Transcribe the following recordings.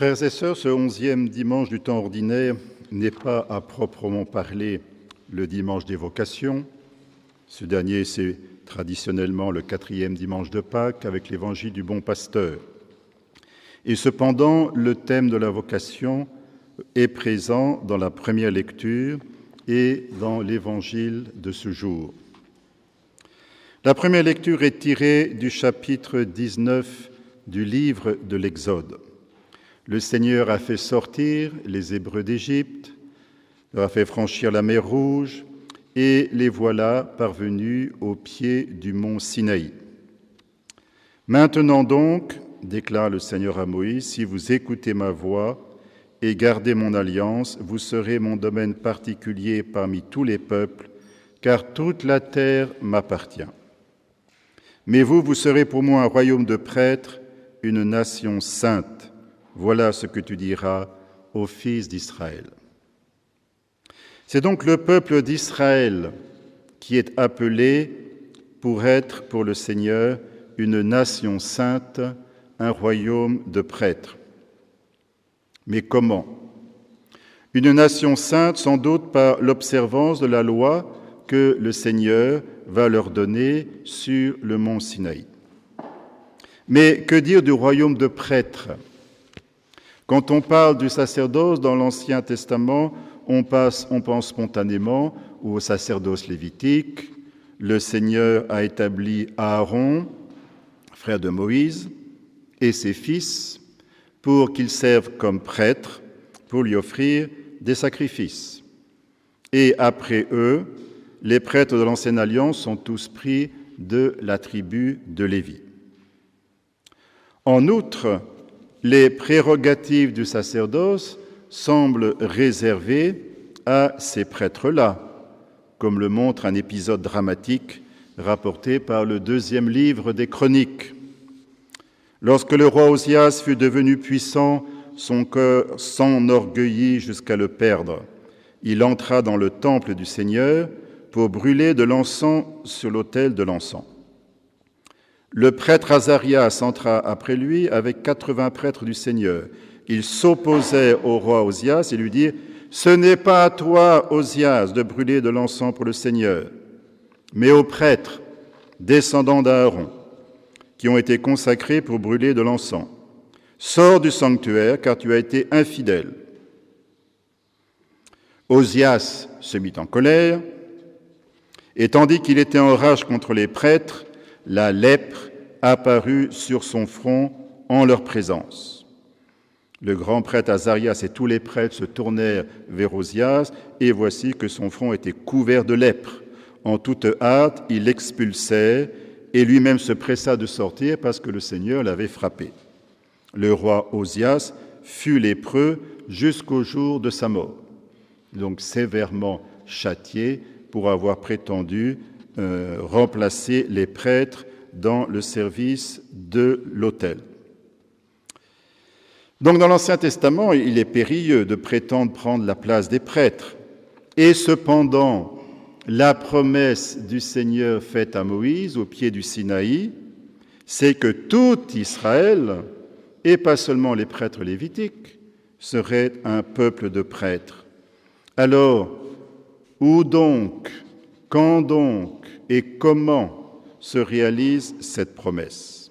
Frères et sœurs, ce 11e dimanche du temps ordinaire n'est pas à proprement parler le dimanche des vocations. Ce dernier, c'est traditionnellement le 4e dimanche de Pâques avec l'évangile du bon pasteur. Et cependant, le thème de la vocation est présent dans la première lecture et dans l'évangile de ce jour. La première lecture est tirée du chapitre 19 du livre de l'Exode. Le Seigneur a fait sortir les Hébreux d'Égypte, leur a fait franchir la mer Rouge, et les voilà parvenus au pied du mont Sinaï. Maintenant donc, déclare le Seigneur à Moïse, si vous écoutez ma voix et gardez mon alliance, vous serez mon domaine particulier parmi tous les peuples, car toute la terre m'appartient. Mais vous serez pour moi un royaume de prêtres, une nation sainte. Voilà ce que tu diras aux fils d'Israël. C'est donc le peuple d'Israël qui est appelé pour être pour le Seigneur une nation sainte, un royaume de prêtres. Mais comment ? Une nation sainte, sans doute par l'observance de la loi que le Seigneur va leur donner sur le mont Sinaï. Mais que dire du royaume de prêtres ? Quand on parle du sacerdoce dans l'Ancien Testament, on pense spontanément au sacerdoce lévitique. Le Seigneur a établi Aaron, frère de Moïse, et ses fils pour qu'ils servent comme prêtres, pour lui offrir des sacrifices. Et après eux, les prêtres de l'Ancienne Alliance sont tous pris de la tribu de Lévi. En outre, les prérogatives du sacerdoce semblent réservées à ces prêtres-là, comme le montre un épisode dramatique rapporté par le 2e livre des Chroniques. Lorsque le roi Osias fut devenu puissant, son cœur s'enorgueillit jusqu'à le perdre. Il entra dans le temple du Seigneur pour brûler de l'encens sur l'autel de l'encens. Le prêtre Azarias entra après lui avec 80 prêtres du Seigneur. Ils s'opposaient au roi Osias et lui dirent « Ce n'est pas à toi, Osias, de brûler de l'encens pour le Seigneur, mais aux prêtres, descendants d'Aaron, qui ont été consacrés pour brûler de l'encens. Sors du sanctuaire, car tu as été infidèle. » Osias se mit en colère, et tandis qu'il était en rage contre les prêtres, la lèpre apparut sur son front en leur présence. Le grand prêtre Azarias et tous les prêtres se tournèrent vers Osias, et voici que son front était couvert de lèpre. En toute hâte, il l'expulsait, et lui-même se pressa de sortir parce que le Seigneur l'avait frappé. Le roi Osias fut lépreux jusqu'au jour de sa mort, donc sévèrement châtié pour avoir prétendu remplacer les prêtres dans le service de l'autel. Donc dans l'Ancien Testament, il est périlleux de prétendre prendre la place des prêtres. Et cependant, la promesse du Seigneur faite à Moïse au pied du Sinaï, c'est que tout Israël, et pas seulement les prêtres lévitiques, serait un peuple de prêtres. Alors, où donc, quand donc et comment se réalise cette promesse ?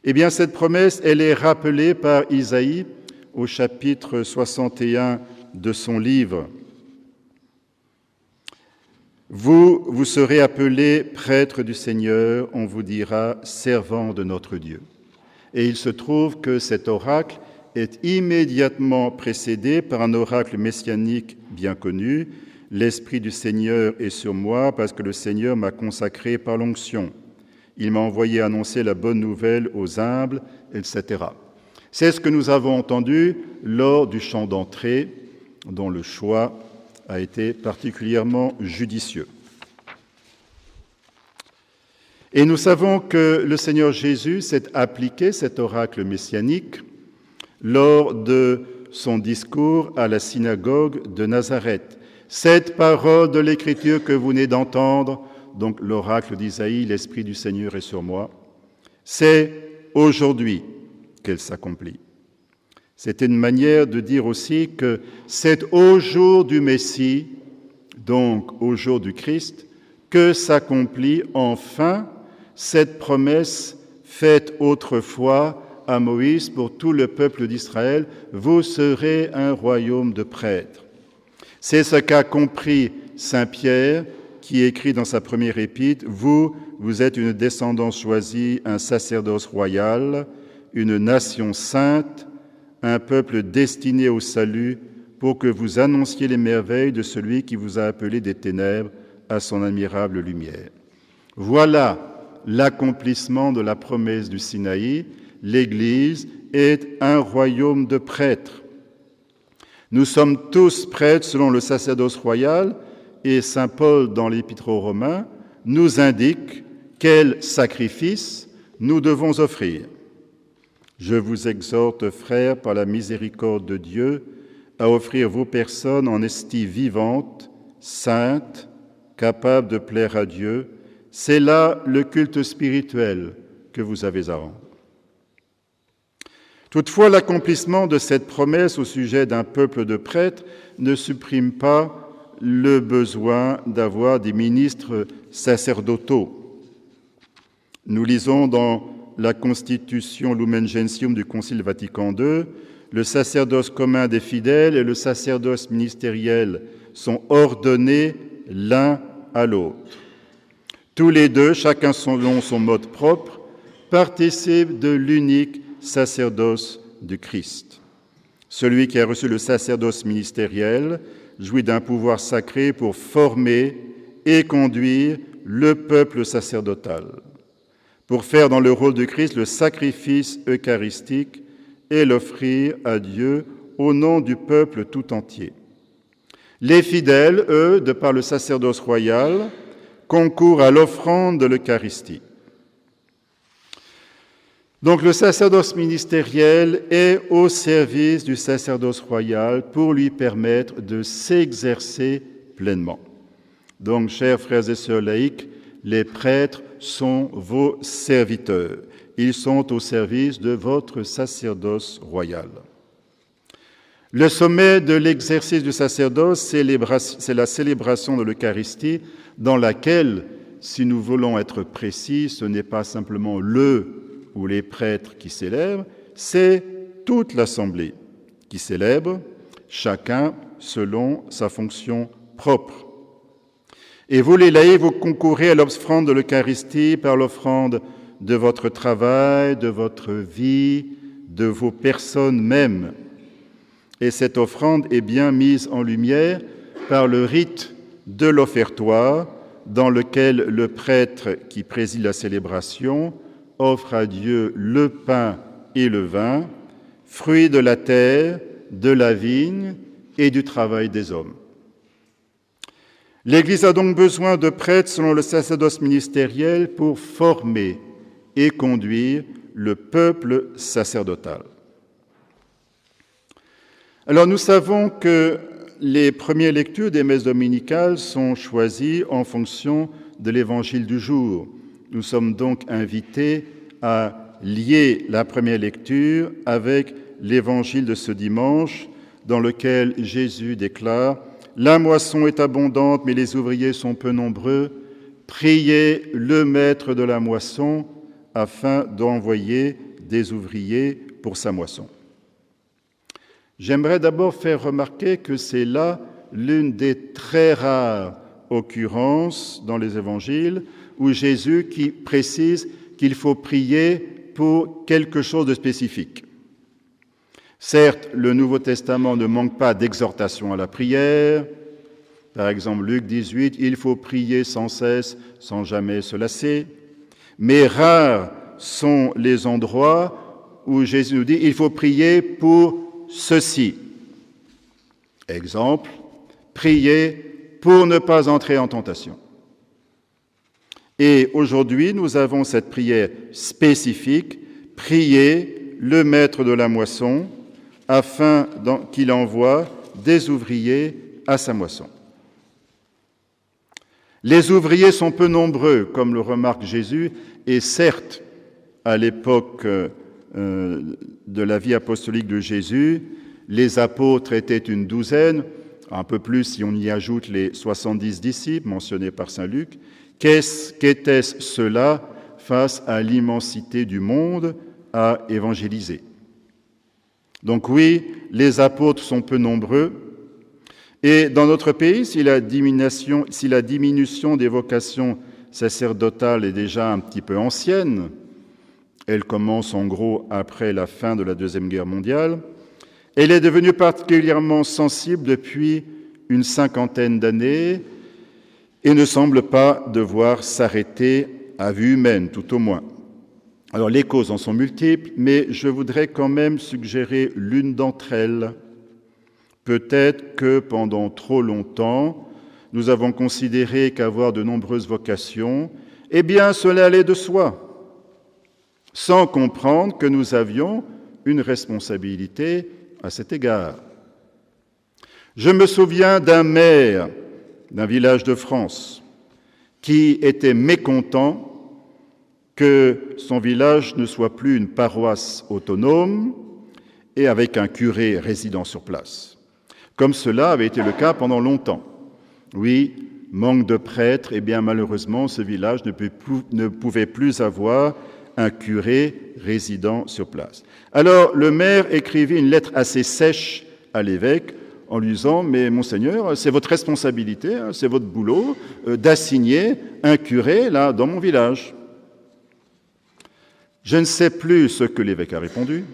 Eh bien, cette promesse, elle est rappelée par Isaïe au chapitre 61 de son livre. Vous serez appelés prêtres du Seigneur, on vous dira servants de notre Dieu. Et il se trouve que cet oracle est immédiatement précédé par un oracle messianique bien connu. L'Esprit du Seigneur est sur moi parce que le Seigneur m'a consacré par l'onction. Il m'a envoyé annoncer la bonne nouvelle aux humbles, etc. C'est ce que nous avons entendu lors du chant d'entrée, dont le choix a été particulièrement judicieux. Et nous savons que le Seigneur Jésus s'est appliqué cet oracle messianique lors de son discours à la synagogue de Nazareth. Cette parole de l'Écriture que vous venez d'entendre, donc l'oracle d'Isaïe, l'Esprit du Seigneur est sur moi, c'est aujourd'hui qu'elle s'accomplit. C'était une manière de dire aussi que c'est au jour du Messie, donc au jour du Christ, que s'accomplit enfin cette promesse faite autrefois à Moïse pour tout le peuple d'Israël, « Vous serez un royaume de prêtres ». C'est ce qu'a compris saint Pierre, qui écrit dans sa première épître, « Vous êtes une descendance choisie, un sacerdoce royal, une nation sainte, un peuple destiné au salut, pour que vous annonciez les merveilles de celui qui vous a appelé des ténèbres à son admirable lumière. » Voilà l'accomplissement de la promesse du Sinaï. L'Église est un royaume de prêtres. Nous sommes tous prêtres selon le sacerdoce royal, et saint Paul, dans l'Épître aux Romains, nous indique quel sacrifice nous devons offrir. Je vous exhorte, frères, par la miséricorde de Dieu, à offrir vos personnes en estie vivante, sainte, capable de plaire à Dieu. C'est là le culte spirituel que vous avez à rendre. Toutefois, l'accomplissement de cette promesse au sujet d'un peuple de prêtres ne supprime pas le besoin d'avoir des ministres sacerdotaux. Nous lisons dans la Constitution Lumen Gentium du Concile Vatican II, le sacerdoce commun des fidèles et le sacerdoce ministériel sont ordonnés l'un à l'autre. Tous les deux, chacun selon son mode propre, participent de l'unique sacerdoce du Christ. Celui qui a reçu le sacerdoce ministériel jouit d'un pouvoir sacré pour former et conduire le peuple sacerdotal, pour faire dans le rôle du Christ le sacrifice eucharistique et l'offrir à Dieu au nom du peuple tout entier. Les fidèles, eux, de par le sacerdoce royal, concourent à l'offrande de l'Eucharistie. Donc le sacerdoce ministériel est au service du sacerdoce royal pour lui permettre de s'exercer pleinement. Donc, chers frères et sœurs laïcs, les prêtres sont vos serviteurs. Ils sont au service de votre sacerdoce royal. Le sommet de l'exercice du sacerdoce, c'est la célébration de l'Eucharistie dans laquelle, si nous voulons être précis, ce n'est pas simplement le ou les prêtres qui célèbrent, c'est toute l'Assemblée qui célèbre, chacun selon sa fonction propre. Et vous, les laïcs, vous concourez à l'offrande de l'Eucharistie par l'offrande de votre travail, de votre vie, de vos personnes mêmes. Et cette offrande est bien mise en lumière par le rite de l'offertoire, dans lequel le prêtre qui préside la célébration offre à Dieu le pain et le vin, fruits de la terre, de la vigne et du travail des hommes. L'Église a donc besoin de prêtres selon le sacerdoce ministériel pour former et conduire le peuple sacerdotal. Alors nous savons que les premières lectures des messes dominicales sont choisies en fonction de l'évangile du jour. Nous sommes donc invités à lier la première lecture avec l'évangile de ce dimanche, dans lequel Jésus déclare « La moisson est abondante, mais les ouvriers sont peu nombreux. Priez le maître de la moisson afin d'envoyer des ouvriers pour sa moisson. » J'aimerais d'abord faire remarquer que c'est là l'une des très rares occurrences dans les évangiles où Jésus qui précise qu'il faut prier pour quelque chose de spécifique. Certes, le Nouveau Testament ne manque pas d'exhortation à la prière. Par exemple, Luc 18, il faut prier sans cesse, sans jamais se lasser. Mais rares sont les endroits où Jésus nous dit il faut prier pour ceci. Exemple, prier pour ne pas entrer en tentation. Et aujourd'hui, nous avons cette prière spécifique, prier le maître de la moisson afin qu'il envoie des ouvriers à sa moisson. Les ouvriers sont peu nombreux, comme le remarque Jésus, et certes, à l'époque de la vie apostolique de Jésus. Les apôtres étaient une douzaine, un peu plus si on y ajoute les 70 disciples mentionnés par saint Luc. Qu'était-ce cela face à l'immensité du monde à évangéliser? Donc oui, les apôtres sont peu nombreux. Et dans notre pays, si la diminution des vocations sacerdotales est déjà un petit peu ancienne, elle commence en gros après la fin de la Deuxième Guerre mondiale, elle est devenue particulièrement sensible depuis une cinquantaine d'années et ne semble pas devoir s'arrêter à vue humaine, tout au moins. Alors les causes en sont multiples, mais je voudrais quand même suggérer l'une d'entre elles. Peut-être que pendant trop longtemps, nous avons considéré qu'avoir de nombreuses vocations, eh bien, cela allait de soi, sans comprendre que nous avions une responsabilité à cet égard. Je me souviens d'un maire d'un village de France qui était mécontent que son village ne soit plus une paroisse autonome et avec un curé résidant sur place, comme cela avait été le cas pendant longtemps. Oui, manque de prêtres, et bien malheureusement, ce village ne pouvait plus avoir un curé résident sur place. Alors, le maire écrivit une lettre assez sèche à l'évêque en lui disant « Mais monseigneur, c'est votre responsabilité, c'est votre boulot d'assigner un curé là dans mon village. » Je ne sais plus ce que l'évêque a répondu,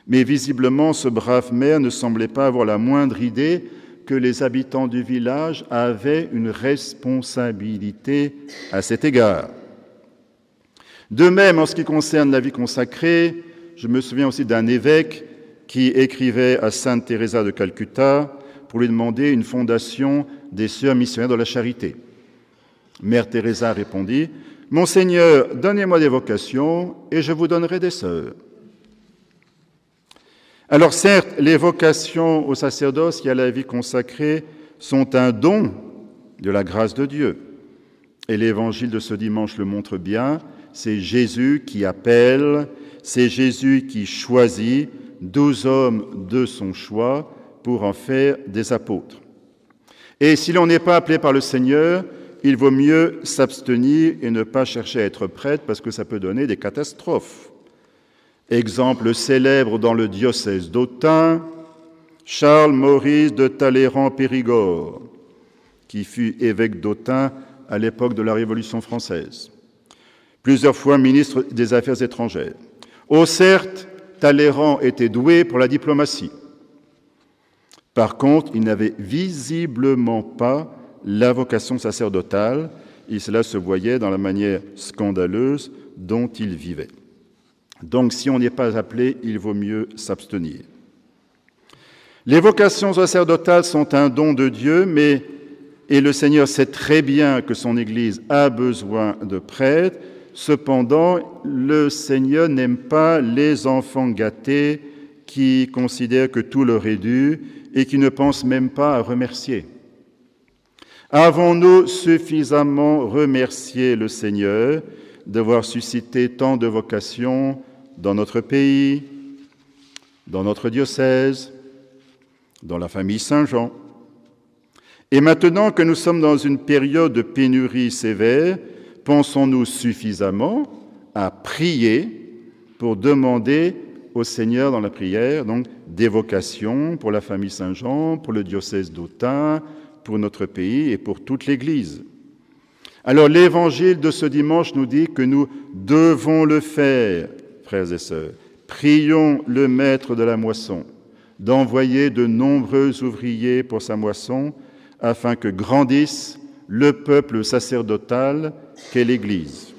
mais visiblement, ce brave maire ne semblait pas avoir la moindre idée que les habitants du village avaient une responsabilité à cet égard. De même, en ce qui concerne la vie consacrée, je me souviens aussi d'un évêque qui écrivait à Sainte Teresa de Calcutta pour lui demander une fondation des sœurs missionnaires de la charité. Mère Teresa répondit « Monseigneur, donnez-moi des vocations et je vous donnerai des sœurs. » Alors certes, les vocations au sacerdoce et à la vie consacrée sont un don de la grâce de Dieu. Et l'évangile de ce dimanche le montre bien, c'est Jésus qui appelle, c'est Jésus qui choisit 12 hommes de son choix pour en faire des apôtres. Et si l'on n'est pas appelé par le Seigneur, il vaut mieux s'abstenir et ne pas chercher à être prêtre parce que ça peut donner des catastrophes. Exemple célèbre dans le diocèse d'Autun, Charles-Maurice de Talleyrand-Périgord, qui fut évêque d'Autun à l'époque de la Révolution française, plusieurs fois ministre des Affaires étrangères. Oh certes, Talleyrand était doué pour la diplomatie. Par contre, il n'avait visiblement pas la vocation sacerdotale, et cela se voyait dans la manière scandaleuse dont il vivait. Donc, si on n'est pas appelé, il vaut mieux s'abstenir. Les vocations sacerdotales sont un don de Dieu, et le Seigneur sait très bien que son Église a besoin de prêtres. Cependant, le Seigneur n'aime pas les enfants gâtés qui considèrent que tout leur est dû et qui ne pensent même pas à remercier. Avons-nous suffisamment remercié le Seigneur d'avoir suscité tant de vocations dans notre pays, dans notre diocèse, dans la famille Saint-Jean? Et maintenant que nous sommes dans une période de pénurie sévère, pensons-nous suffisamment à prier pour demander au Seigneur dans la prière donc des vocations pour la famille Saint-Jean, pour le diocèse d'Autun, pour notre pays et pour toute l'Église? Alors l'évangile de ce dimanche nous dit que nous devons le faire, frères et sœurs. Prions le maître de la moisson d'envoyer de nombreux ouvriers pour sa moisson afin que grandisse le peuple sacerdotal qu'est l'Église.